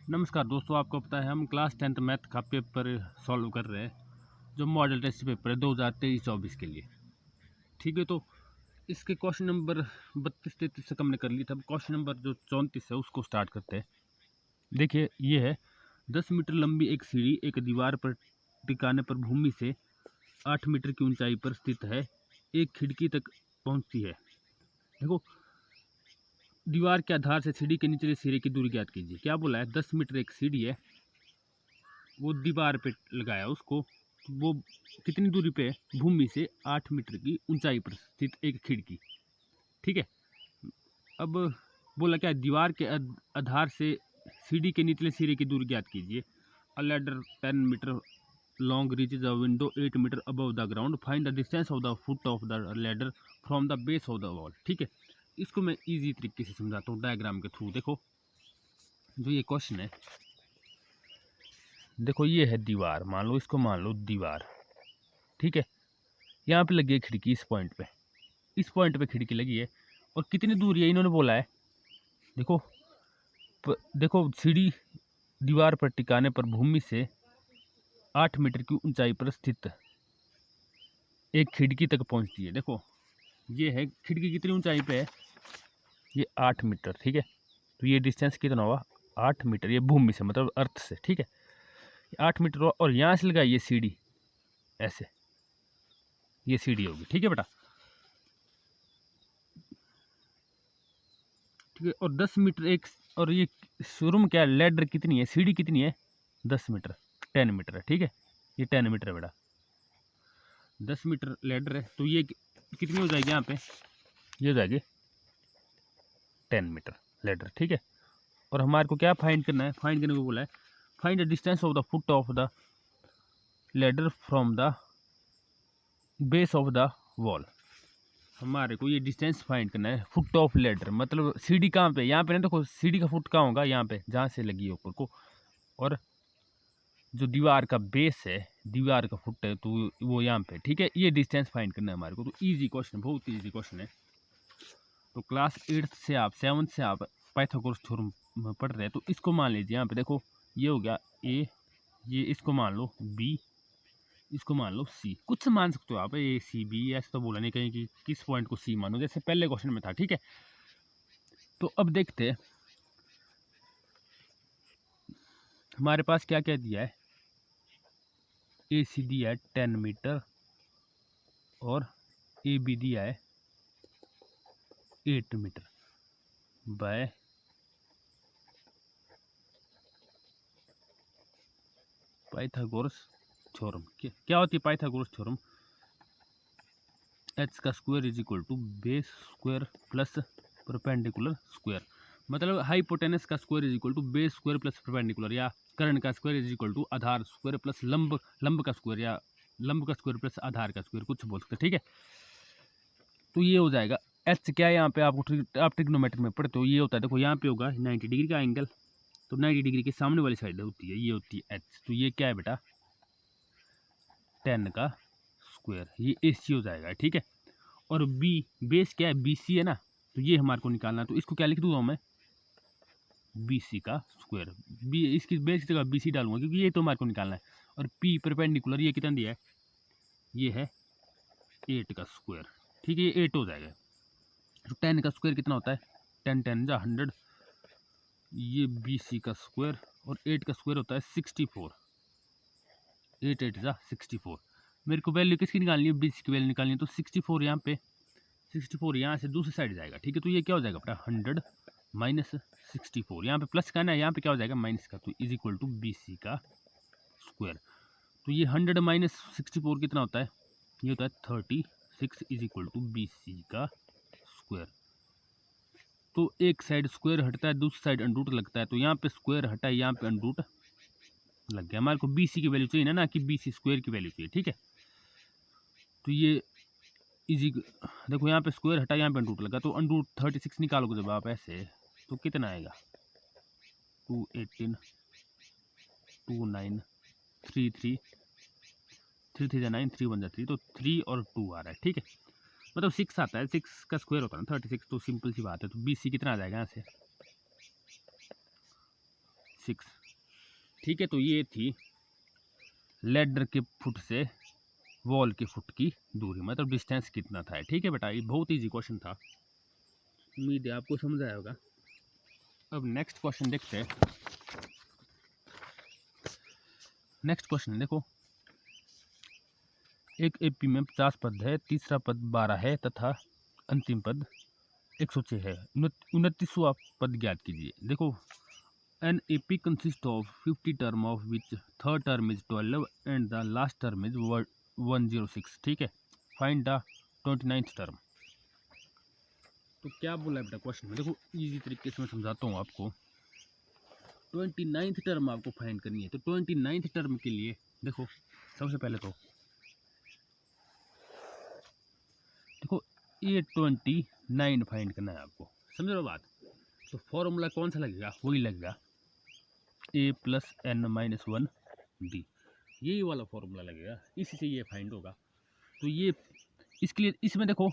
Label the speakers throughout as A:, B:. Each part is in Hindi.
A: नमस्कार दोस्तों, आपको पता है हम क्लास 10th मैथ का पेपर सॉल्व कर रहे हैं जो मॉडल टेस्ट पेपर है 2023-24 के लिए। ठीक है, तो इसके क्वेश्चन नंबर 32-33 तक हमने कर ली था। अब क्वेश्चन नंबर जो 34 है उसको स्टार्ट करते हैं। देखिए, ये है 10 मीटर लंबी एक सीढ़ी एक दीवार पर टिकाने पर भूमि से 8 मीटर की ऊंचाई पर स्थित है, एक खिड़की तक पहुंचती है। देखो, दीवार के आधार से सीढ़ी के निचले सिरे की दूरी ज्ञात कीजिए। क्या बोला है? 10 मीटर एक सीढ़ी है, वो दीवार पे लगाया उसको, वो कितनी दूरी पे है? भूमि से 8 मीटर की ऊंचाई पर स्थित एक खिड़की। ठीक है, अब बोला क्या? दीवार के आधार से सीढ़ी के निचले सिरे की दूरी ज्ञात कीजिए। A ladder 10 metre long reaches a window 8 metre above the ground, find the distance of the foot of the ladder from the base of the wall. ठीक है, इसको मैं इजी तरीके से समझाता हूँ डायग्राम के थ्रू। देखो, जो ये क्वेश्चन है, देखो ये है दीवार, मान लो इसको, मान लो दीवार। ठीक है, यहाँ पे लगी है खिड़की, इस पॉइंट पे खिड़की लगी है, और कितनी दूरी है इन्होंने बोला है। देखो, देखो सीढ़ी दीवार पर टिकाने पर भूमि से 8 मीटर की ऊंचाई पर स्थित एक खिड़की तक पहुंचती है। देखो, ये है खिड़की, कितनी ऊंचाई पे है? ये 8 मीटर। ठीक है, तो ये डिस्टेंस कितना हुआ? 8 मीटर, ये भूमि से मतलब अर्थ से। ठीक है, 8 मीटर हुआ, और यहाँ से लगाई ये सीढ़ी, ऐसे ये सीढ़ी होगी। ठीक है बेटा, ठीक है, और 10 मीटर एक, और ये शोरूम क्या है? लैडर कितनी है? सीढ़ी कितनी है? 10 मीटर, 10 मीटर है। ठीक है, ये 10 मीटर है बेटा, 10 मीटर लैडर है, तो ये कितनी हो जाएगी यहाँ पे? ये हो जाएगी 10 मीटर लैडर। ठीक है, और हमारे को क्या फाइंड करना है? फाइंड करने को बोला है, find the distance of the foot of the ladder from the base of the wall. हमारे को ये डिस्टेंस फाइंड करना है, फुट ऑफ लैडर मतलब सीढ़ी कहाँ पे? यहाँ पे ना, देखो सीढ़ी का फुट कहाँ होगा? यहाँ पे, जहाँ से लगी है ऊपर को, और जो दीवार का बेस है, दीवार का फुट है, तो वो यहाँ पे। ठीक है, ये डिस्टेंस फाइंड करना है हमारे को। तो इजी क्वेश्चन, बहुत इजी क्वेश्चन है। तो क्लास 8th से आप 7th से आप पाइथागोरस थ्योरम पढ़ रहे हैं, तो इसको मान लीजिए। यहाँ पे देखो, ये हो गया ए, ये इसको मान लो बी, इसको मान लो सी। कुछ मान सकते हो आप, ए सी बी, ऐसे तो बोला नहीं कहीं कि किस पॉइंट को सी मानो, जैसे पहले क्वेश्चन में था। ठीक है, तो अब देखते हैं हमारे पास क्या क्या दिया है। ए सी दिया है 10 मीटर, और ए बी दिया है 8 मीटर बाय पाइथागोरस थ्योरम। क्या होती है पाइथागोरस थ्योरम? एच का square is equal to base square plus perpendicular square. मतलब हाइपोटेनस का square is equal to base square plus perpendicular, या कर्ण का स्क्वायर इज इक्वल टू आधार स्क्वायर प्लस लंब का स्क्वायर, या लंब का स्क्वायर प्लस आधार का स्क्वायर, कुछ बोल सकते हैं। ठीक है, तो ये हो जाएगा एच। क्या है यहाँ पे? आपको आप ट्रिग्नोमेट्री में पढ़ते हो, ये होता है, देखो यहाँ पे होगा 90 डिग्री का एंगल, तो 90 डिग्री के सामने वाली साइड होती है, ये होती है एच। तो ये क्या है बेटा? 10 का स्क्वायर, ये ए सी हो जाएगा। ठीक है, और बी बेस क्या है? बी सी है ना, तो ये हमारे को निकालना है, तो इसको क्या लिख दूंगा मैं? बी सी का स्क्वायर। बी, इसकी बेस की जगह बी सी डालूंगा, क्योंकि ये तो हमारे को निकालना है। और पी परपेंडिकुलर, ये कितना दिया है? ये है 8 का स्क्वायर। ठीक है, ये 8 हो जाएगा। तो 10 का स्क्वायर कितना होता है? 10 10 जा 100, ये बी सी का स्क्वायर, और 8 का स्क्वायर होता है 64, 8 8 जा 64। मेरे को वैल्यू किसकी निकालनी है? बी सी की वैल्यू निकालनी है, तो 64 यहाँ पे, 64 यहाँ से दूसरी साइड जाएगा। ठीक है, तो ये क्या हो जाएगा बेटा? 100 माइनस 64, यहाँ पे प्लस का है ना, यहाँ पे क्या हो जाएगा? माइनस का, तो is equal to B C का स्क्वायर। तो ये 100 माइनस 64 कितना होता है? ये होता है 36 is equal to B C का स्क्वायर। तो एक साइड स्क्वायर हटता है, दूसरी साइड अंडरूट लगता है, तो यहाँ पे स्क्वायर हटा है, यहाँ पे अंडरूट लग गया। हमारे को बी सी की वैल्यू चाहिए ना कि बी सी स्क्वायर की वैल्यू चाहिए। ठीक है, तो ये इजी, देखो यहाँ पे स्क्वायर हटा, यहाँ पे अंडरूट लगा, तो अंडरूट 36 निकालोगे जब आप ऐसे, तो कितना आएगा? 218 29 3 3 3 3 9 3 1 3, तो 3 और 2 आ रहा है। ठीक है, मतलब 6 आता है, 6 का स्क्वायर होता है ना 36, तो सिंपल सी बात है। तो बी सी कितना आ जाएगा यहाँ से? 6, ठीक है। तो ये थी लेडर के फुट से वॉल के फुट की दूरी, मतलब डिस्टेंस कितना था, ठीक है बेटा। ये बहुत ईजी क्वेश्चन था, उम्मीद है आपको समझ आया होगा। अब नेक्स्ट क्वेश्चन देखते हैं। नेक्स्ट क्वेश्चन देखो, एक एपी में 50 पद है, तीसरा पद 12 है तथा अंतिम पद 106 है। 29वां पद ज्ञात कीजिए। देखो, an AP consist of 50 term of which third term is 12 and the last term is 106, ठीक है। Find the 29th term. तो क्या बोला है बेटा क्वेश्चन में, देखो इजी तरीके से मैं समझाता हूँ आपको। 29th टर्म आपको फाइंड करनी है। तो 29th टर्म के लिए देखो, सबसे पहले तो देखो A29 फाइंड करना है आपको, समझ लो बात। तो फॉर्मूला कौन सा लगेगा, वही लगेगा A + n-1D, यही वाला फॉर्मूला लगेगा, इसी से ये फाइंड होगा। तो ये इसके लिए इसमें देखो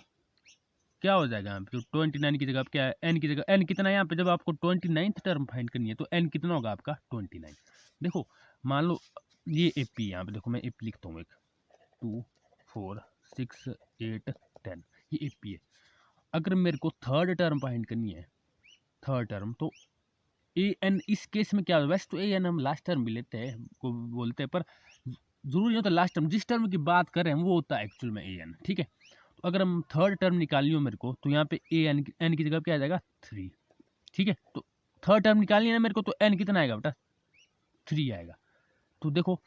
A: क्या हो जाएगा यहाँ पे, तो 29 की जगह क्या है, n की जगह n कितना है यहाँ पे, जब आपको 29th टर्म फाइंड करनी है तो n कितना होगा आपका 29। देखो मान लो ये एपी, यहाँ पे देखो मैं एपी लिखता हूँ, 1 2 4 6 8 10, ये एपी है। अगर मेरे को थर्ड टर्म फाइंड करनी है, थर्ड टर्म, तो ए एन, इस केस में क्या होगा, वैसे तो ए एन हम लास्ट टर्म भी लेते हैं, को बोलते हैं, पर जरूरी नहीं होता लास्ट टर्म, जिस टर्म की बात कर रहे हैं वो होता है एक्चुअल में ए एन, ठीक है। तो अगर हम थर्ड टर्म निकालनी हो मेरे को, तो यहाँ पे ए एन की जगह क्या आ जाएगा 3, ठीक है। तो थर्ड टर्म निकालनी है ना मेरे को, तो एन कितना आएगा बेटा 3 आएगा। तो देखो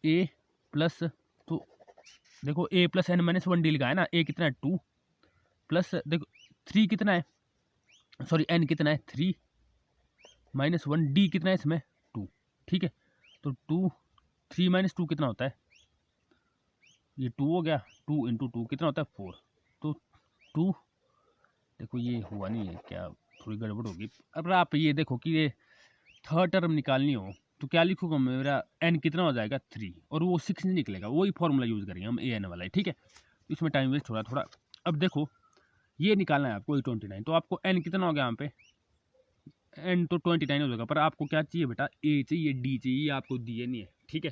A: ए प्लस, तो देखो ए + n-1D लिखा है ना, ए कितना है 2 प्लस देखो 3 कितना है, सॉरी एन कितना है 3 -1, डी कितना है इसमें 2, ठीक है। तो 2 3 - 2 कितना होता है, ये 2 हो गया, 2 × 2 कितना होता है 4। तो 2 देखो ये हुआ नहीं है क्या, थोड़ी गड़बड़ होगी। अब आप ये देखो कि ये थर्ड टर्म निकालनी हो तो क्या लिखूंगा, मेरा एन कितना हो जाएगा 3 और वो 6 नहीं निकलेगा, वही फॉर्मूला यूज़ करेंगे हम ए एन वाला, ठीक है। इसमें टाइम वेस्ट हो रहा थोड़ा। अब देखो ये निकालना है आपको 29, तो आपको एन कितना हो गया यहाँ पे, एन तो 29 हो जाएगा, पर आपको क्या चाहिए बेटा, ए चाहिए, डी चाहिए, आपको दिए नहीं है, ठीक है।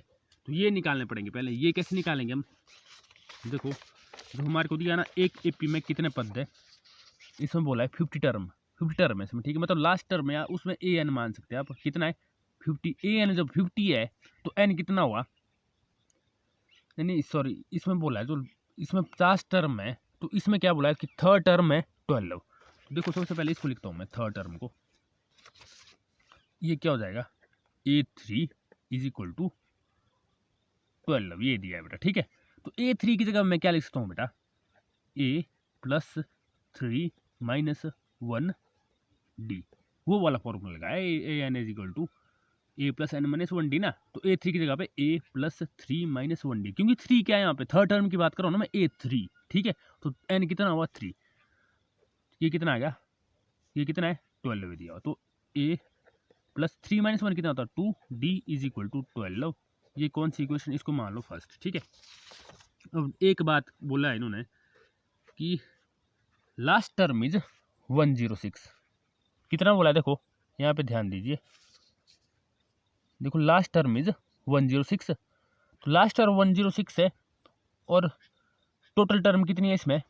A: तो ये निकालने पड़ेंगे पहले। ये कैसे निकालेंगे हम, देखो जो हमारे को दिया ना, एक एपी में कितने पद है, इसमें बोला है 50 टर्म, 50 टर्म है इसमें, ठीक है। मतलब लास्ट टर्म है, उसमें ए एन मान सकते हैं आप, कितना है 50। ए एन जब 50 है तो एन कितना हुआ, नहीं सॉरी, इसमें बोला है जो इसमें 50 टर्म है, तो इसमें क्या बोला है कि थर्ड टर्म है 12। तो देखो सबसे पहले इसको लिखता हूँ मैं, थर्ड टर्म को, ये क्या हो जाएगा A3 = 12, ये दिया है बेटा, ठीक है। तो A3 की जगह मैं क्या लिख सकता हूँ बेटा, A + 3 - 1D, वो वाला फॉर्मूला लगा है, AN = A + n-1D ना। तो A3 की जगह पे A + 3 - 1D, क्योंकि 3 क्या है यहाँ पे, थर्ड टर्म की बात कर रहा हूँ ना मैं, A3, ठीक है। तो n कितना हुआ 3, ये कितना आ गया, ये कितना है 12 दिया हुआ। तो A + 3 - 1 कितना होता है 2, D = 12। ये कौन सी इक्वेशन, इसको मान लो फर्स्ट, ठीक है। अब एक बात बोला है इन्होंने कि लास्ट टर्म इज 106, कितना बोला है, देखो यहाँ पे ध्यान दीजिए, देखो लास्ट टर्म इज 106, तो लास्ट टर्म 106 है और टोटल टर्म कितनी है इसमें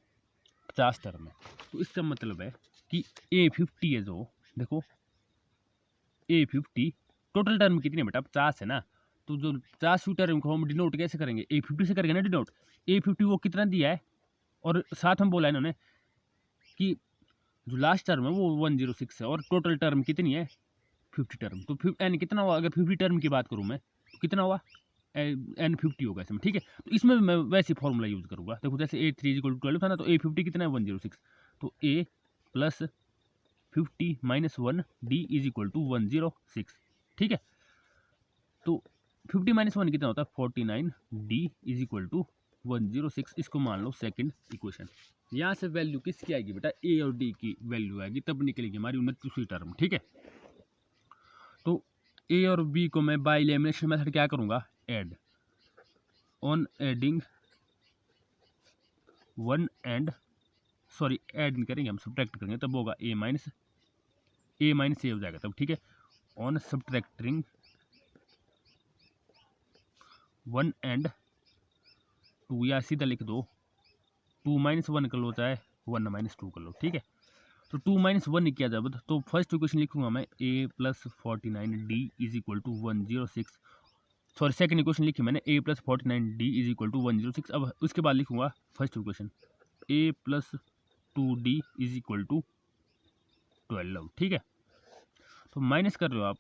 A: 50 टर्म है। तो इसका मतलब है कि A50 है, जो देखो A50 टोटल टर्म कितनी है बेटा 50 है ना। तो जो 50वीं टर्म को हम डिनोट कैसे करेंगे, A50 से करेंगे ना डिनोट। A50 वो कितना दिया है, और साथ में बोला है इन्होंने कि जो लास्ट टर्म है वो 106 है और टोटल टर्म कितनी है 50 टर्म। तो एन कितना हुआ, अगर 50 टर्म की बात करूँ मैं तो कितना हुआ एन 50 होगा इसमें, ठीक है। तो इसमें भी मैं वैसे फॉर्मूला यूज़ करूँगा। देखो जैसे A3 = 12 था ना, तो A50 कितना है 106, तो A + 50 - 1D = 106, ठीक है। तो 50 - 1 कितना होता है 49, D = 106, इसको मान लो सेकंड इक्वेशन। यहाँ से वैल्यू किसकी आएगी बेटा, ए और डी की वैल्यू आएगी, तब निकलेगी हमारी 29वीं टर्म, ठीक है। तो ए और बी को मैं बाय एलिमिनेशन मेथड क्या करूँगा, add, on adding one and, sorry add नहीं करेंगे हम, सब्ट्रैक्ट करेंगे, तब होगा ए माइनस ए हो जाएगा तब, ठीक है। ऑन सब्ट्रैक्टिंग 1 and 2, या सीधा लिख दो 2 - 1 कर लो, चाहे 1 - 2 कर लो, ठीक है। तो 2 - 1 किया जाए तो फर्स्ट इक्वेशन लिखूंगा मैं a + 49d = 106। Sorry, second equation लिखी मैंने a + 49d = 106। अब उसके बाद लिखूंगा फर्स्ट इक्वेशन a + 2d = 12, ठीक है। तो माइनस कर रहे हो आप,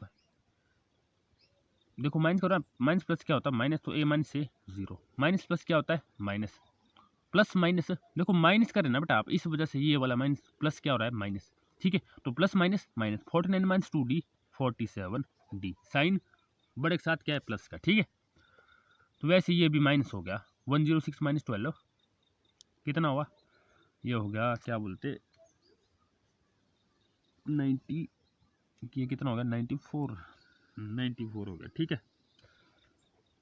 A: देखो माइनस कर रहे हो, माइनस प्लस क्या होता है माइनस, तो a - से 0, माइनस प्लस क्या होता है माइनस, प्लस माइनस, देखो माइनस कर रहे ना बेटा आप, इस वजह से ये वाला माइनस प्लस क्या हो रहा है माइनस, ठीक है। तो plus minus minus 49 - 2d 47d, sign बड़े के साथ क्या है प्लस का, ठीक है। तो वैसे ये भी माइनस हो गया, 106 - 12 कितना हुआ, ये हो गया क्या बोलते 90, ये कितना हो गया 94 हो गया, ठीक है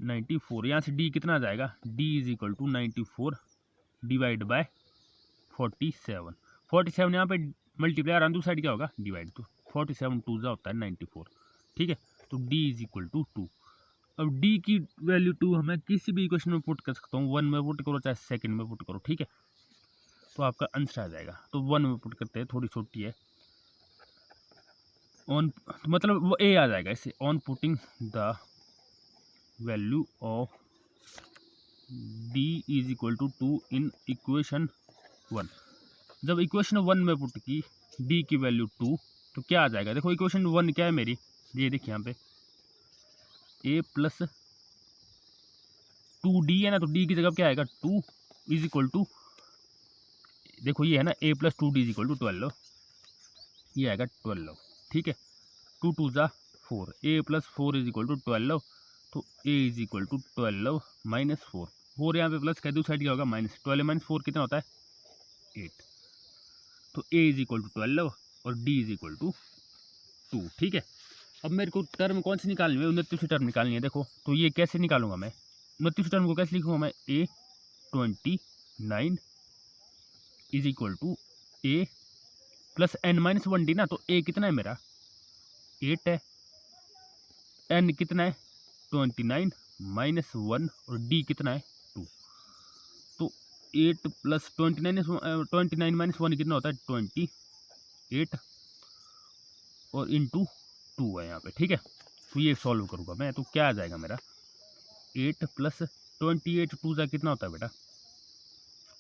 A: 94। यहाँ से d कितना आ जाएगा, d = 94 डिवाइड बाय 47, 47 यहाँ पे मल्टीप्लाई, दूसरी साइड क्या होगा डिवाइड, तो 47 2 होता है 94, ठीक है। तो d = 2। अब d की वैल्यू 2 हमें किसी भी इक्वेशन में पुट कर सकता हूँ, 1 में पुट करो चाहे सेकंड में पुट करो, ठीक है। तो आपका आंसर आ जाएगा, तो 1 में पुट करते हैं, थोड़ी छोटी है, ऑन मतलब वो a आ जाएगा इससे, on putting the value of d = 2 in equation 1। जब इक्वेशन 1 में पुट की d की वैल्यू 2, तो क्या आ जाएगा, देखो इक्वेशन 1 क्या है मेरी, ये देखिए यहाँ पे a + 2d है ना, तो d की जगह क्या आएगा 2 = देखो ये है ना a + 2d = 12, ये आएगा 12, ठीक है। 2 2 ज़ा 4, a + 4 = 12, तो a = 12 - 4, 4 यहाँ पे प्लस का, दूसरी साइड क्या होगा माइनस, 12 - 4 कितना होता है 8, तो a = 12 और d = 2, ठीक है। अब मेरे को टर्म कौन सी निकालनी है, 29वीं टर्म निकालनी है, देखो तो ये कैसे निकालूंगा मैं, 29वीं टर्म को कैसे लिखूंगा मैं, a 29 = a + n - 1d ना, तो a कितना है मेरा 8 है, n कितना है 29 - 1 और d कितना है 2, तो 8 + 29 - 1 कितना होता है 28 और इंटू 2 है यहाँ पे, ठीक है। तो ये सॉल्व करूँगा मैं, तो क्या आ जाएगा मेरा 8 + 28 2 ज़ा कितना होता है बेटा,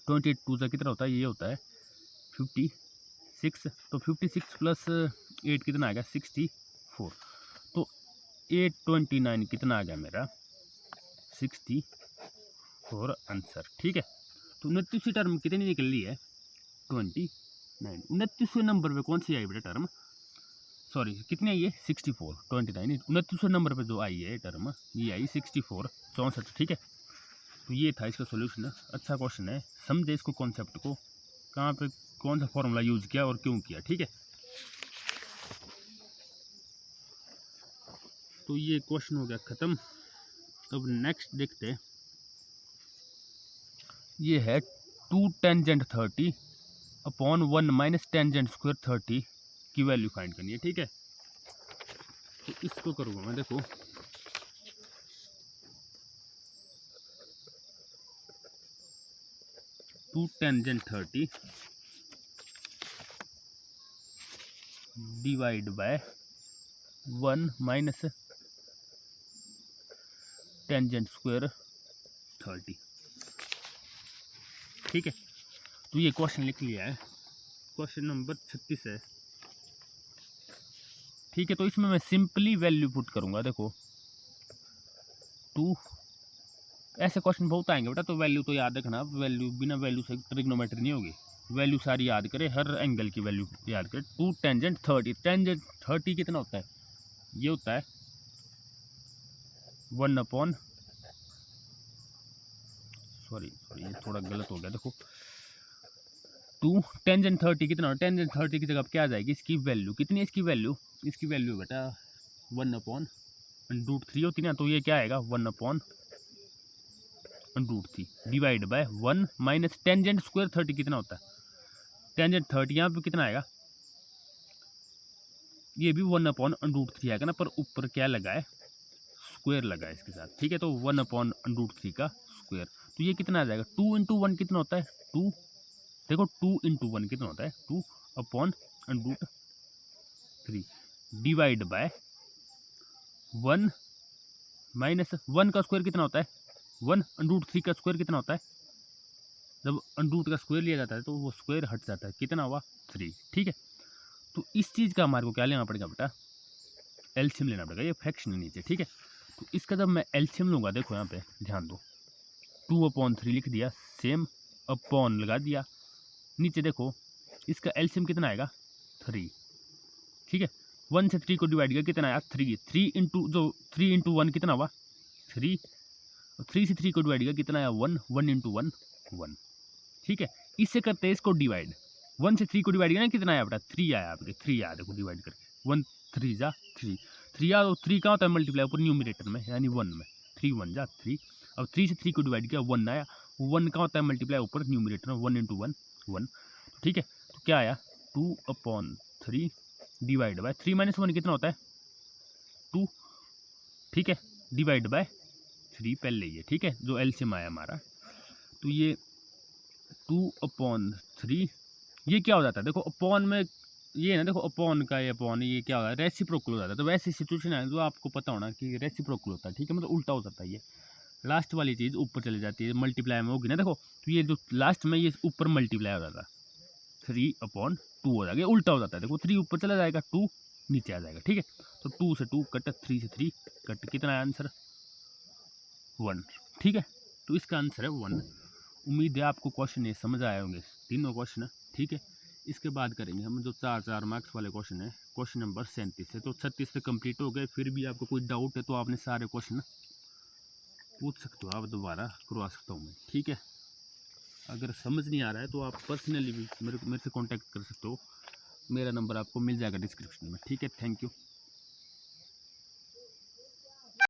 A: 28 2 ज़ा कितना होता है, ये होता है 56, तो 56 + 8 कितना आ गया 64, तो 829 कितना आ गया मेरा 64 आंसर, ठीक है। तो 29वीं टर्म कितनी निकल रही है 29, 29वें नंबर पे कौन सी आई बेटा टर्म, सॉरी कितनी आई है 64, 29, 29वें नंबर पे जो आई है टर्म ये आई 64 64, ठीक है। तो ये था इसका सोल्यूशन, अच्छा क्वेश्चन है, समझे इसको कॉन्सेप्ट को, कहाँ पे कौन सा फॉर्मूला यूज किया और क्यों किया, ठीक है। तो ये क्वेश्चन हो गया खत्म। अब नेक्स्ट देखते हैं, ये है 2 टेंजेंट 30 अपॉन 1 - टेंजेंट स्क्वायर 30 की वैल्यू फाइंड करनी है, ठीक है। तो इसको करूँगा मैं, देखो 2 tangent 30 divide by 1 - tangent square 30, ठीक है। तो ये क्वेश्चन लिख लिया है, क्वेश्चन नंबर 36 है, ठीक है। तो इसमें मैं सिंपली वैल्यू पुट करूंगा, देखो 2, ऐसे क्वेश्चन बहुत आएंगे बेटा, तो वैल्यू तो याद रखना, वैल्यू बिना वैल्यू से ट्रिग्नोमेट्री नहीं होगी, वैल्यू सारी याद करें, हर एंगल की वैल्यू याद करें। 2 टेंजेंट 30, टेंजेंट 30 कितना होता है, ये होता है 1 सॉरी ये थोड़ा गलत हो गया, देखो 2 टेंजेंट 30 कितना हो, टेंजेंट 30 की जगह क्या आ जाएगी, इसकी वैल्यू कितनी है, इसकी वैल्यू बेटा 1/√3 होती ना, तो ये क्या आएगा 1/√3 डिवाइड बाय 1 - टेंजेंट स्क्वायर 30 कितना होता है, टेंजेंट 30 यहाँ पे कितना आएगा ये भी 1/√3 आएगा ना, पर ऊपर क्या लगा है, स्क्वायर लगा है इसके साथ, ठीक है। तो 1/√3 का स्क्वायर, तो ये कितना आ जाएगा, 2 इंटू 1 कितना होता है 2, देखो 2 इंटू 1 कितना होता है 2/√3 डिवाइड बाय 1 माइनस 1 का स्क्वायर कितना होता है 1/√3 का स्क्वायर कितना होता है, जब अंडरूट का स्क्वायर लिया जाता है तो वो स्क्वायर हट जाता है, कितना हुआ 3, ठीक है। तो इस चीज़ का हमारे को क्या लेना पड़ेगा बेटा, एलसीएम लेना पड़ेगा, ये फ्रैक्शन है नीचे, ठीक है। तो इसका जब मैं एलसीएम लूँगा, देखो यहाँ पे ध्यान दो, 2/3 लिख दिया, सेम अपॉन लगा दिया, नीचे देखो इसका एलसीएम कितना आएगा 3, ठीक है। 1 से 3 को डिवाइड किया कितना आया 3, 3 इंटू जो 3 इंटू 1 कितना हुआ 3, 3 से 3 को डिवाइड किया कितना आया 1, 1 इंटू 1 1, ठीक है। इससे करते हैं इसको डिवाइड, 1 से 3 को डिवाइड किया ना कितना आया बेटा 3 आया, आपके 3 आया, देखो डिवाइड करके 1 3 जा 3, 3 आ, 3 कहाँ होता है मल्टीप्लाई ऊपर न्यूमरेटर में, यानी 1 में, 3 1 जा 3, अब 3 से 3 को डिवाइड किया 1 आया, 1 कहाँ होता है मल्टीप्लाई ऊपर न्यूमरेटर में, 1 इंटू 1 1, ठीक है। तो क्या आया 2/3 डिवाइड बाय 3 माइनस 1 कितना होता है 2, ठीक है, डिवाइड बाय 3 पहले ये, ठीक है, जो एलसीएम आया हमारा। तो ये 2/3 ये क्या हो जाता है, देखो अपॉन में ये ना, देखो अपॉन का ये अपॉन ये क्या होगा रेसिप्रोकल हो जाता है। तो वैसी सिचुएशन है जो आपको पता होना कि रेसिप्रोकल होता है, ठीक है, मतलब उल्टा हो जाता है, ये लास्ट वाली चीज़ ऊपर चली जाती है, मल्टीप्लाई में होगी ना, देखो तो ये जो लास्ट में ये ऊपर मल्टीप्लाई हो जाता है 3/2 हो जाएगा, उल्टा हो जाता है, देखो 3 ऊपर चला जाएगा 2 नीचे आ जाएगा, ठीक है। तो 2 से 2 कट, 3 से 3 कट, कितना है आंसर 1, ठीक है। तो इसका आंसर है 1। उम्मीद है आपको क्वेश्चन ये समझ आए होंगे, तीनों क्वेश्चन, ठीक है। इसके बाद करेंगे हम जो 4 मार्क्स वाले क्वेश्चन है, क्वेश्चन नंबर 37 है। तो 36 से कंप्लीट हो गए, फिर भी आपको कोई डाउट है तो आपने सारे क्वेश्चन पूछ सकते हो, आप दोबारा करवा सकता हूँ मैं, ठीक है। अगर समझ नहीं आ रहा है तो आप पर्सनली भी मेरे से कांटेक्ट कर सकते हो, मेरा नंबर आपको मिल जाएगा डिस्क्रिप्शन में, ठीक है। Thank you.